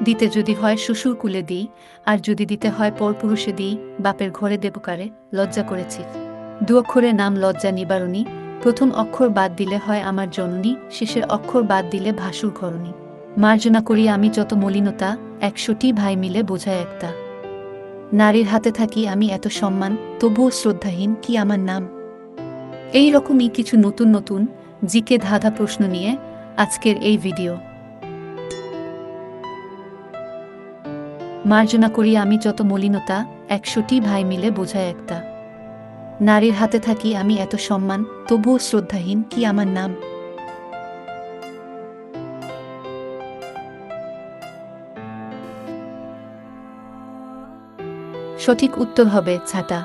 দিতে যদি হয় শ্বশুর কুলে দিই, আর যদি দিতে হয় পরপুরুষে দিই, বাপের ঘরে দেব কারে, লজ্জা করেছি। দু অক্ষরের নাম লজ্জা নিবারণী। প্রথম অক্ষর বাদ দিলে হয় আমার জননী, শেষের অক্ষর বাদ দিলে ভাসুর ঘরণী। মার্জনা করি আমি যত মলিনতা, 100টি ভাই মিলে বোঝায় একটা। নারীর হাতে থাকি আমি এত সম্মান, তবুও শ্রদ্ধাহীন কি আমার নাম। এই রকমই কিছু নতুন নতুন জিকে ধাঁধা প্রশ্ন নিয়ে আজকের এই ভিডিও। মার্জনা করি আমি যত মলিনতা, 100টি ভাই মিলে বোঝায় একটা। নারীর হাতে থাকি আমি এত সম্মান, তবুও শ্রদ্ধাহীন কি আমার নাম। সঠিক উত্তর হবে ছাতা।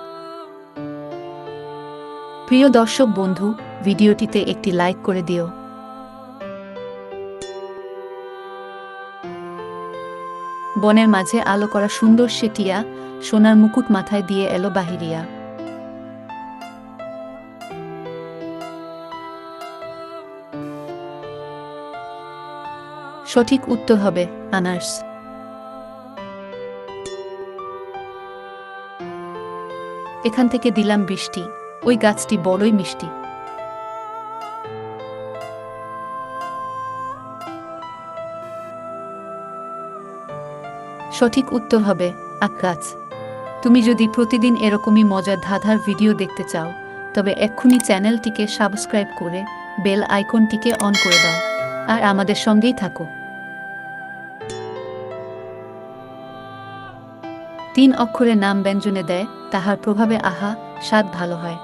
প্রিয় দর্শক বন্ধু, ভিডিওটিতে একটি লাইক করে দিও। বনের মাঝে আলো করা সুন্দর সে টিয়া, সোনার মুকুট মাথায় দিয়ে এলো বাহিরিয়া। সঠিক উত্তর হবে আনারস। এখান থেকে দিলাম বৃষ্টি, ওই গাছটি বড়ই মিষ্টি। সঠিক উত্তর হবে আখ গাছ। তুমি যদি প্রতিদিন এরকমই মজার ধাঁধার ভিডিও দেখতে চাও, তবে এক্ষুনি চ্যানেলটিকে সাবস্ক্রাইব করে বেল আইকনটিকে অন করে দাও, আর আমাদের সঙ্গেই থাকো। 3 অক্ষরের নাম ব্যঞ্জনে দেয়, তাহার প্রভাবে আহা স্বাদ ভালো হয়।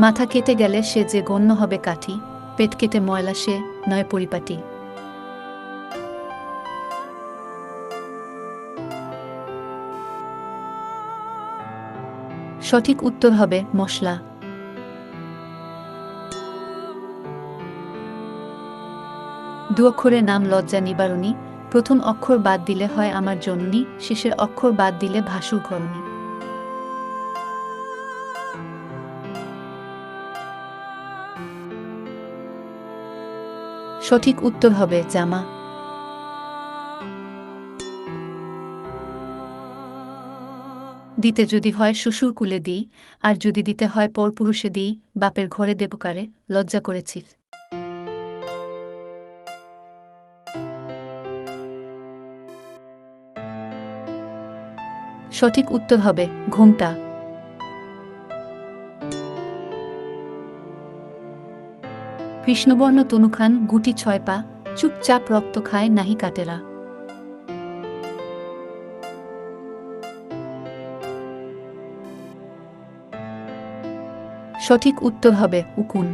মাথা কেটে গেলে সে যে গণ্য হবে কাঠি, পেট কেটে ময়লা সে নয় পরিপাটি। সঠিক উত্তর হবে মশলা। দু অক্ষরের নাম লজ্জা নিবারণী। প্রথম অক্ষর বাদ দিলে হয় আমার জননী, শেষের অক্ষর বাদ দিলে ভাসুর ঘরণী। সঠিক উত্তর হবে জামা। দিতে যদি হয় শ্বশুর কুলে দিই, আর যদি দিতে হয় পরপুরুষে দিই, বাপের ঘরে দেব কারে, লজ্জা করেছি। সঠিক উত্তর হবে ঘোমটা। কৃষ্ণবর্ণ তনুখান গুটি 6 পা, চুপচাপ রক্ত খায় নাহি কাটেরা। সঠিক উত্তর হবে উকুন।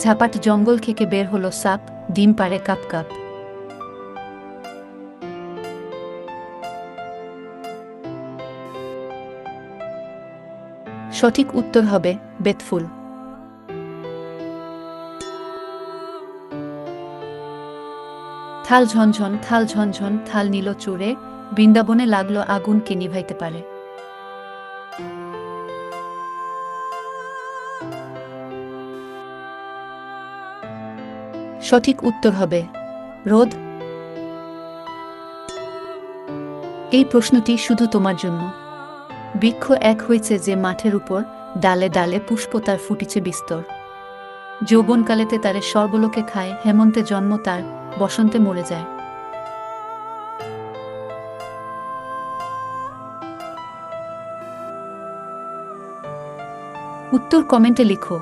ঝাপাট জঙ্গল থেকে বের হলো সাপ, ডিম পারে কাপ কাপ। সঠিক উত্তর হবে বেতফুল। থাল ঝনঝন থাল ঝনঝন থাল নিল চুরে, বৃন্দাবনে লাগলো আগুন কে নিভাইতে পারে। সঠিক উত্তর হবে রোদ। এই প্রশ্নটি শুধু তোমার জন্য। বৃক্ষ এক হয়েছে যে মাঠের উপর, ডালে ডালে পুষ্প তার ফুটিছে বিস্তর। যৌবনকালেতে তারে সর্বলোকে খায়, হেমন্তে জন্ম তার, বসন্তে মরে যায়। উত্তর কমেন্টে লিখো।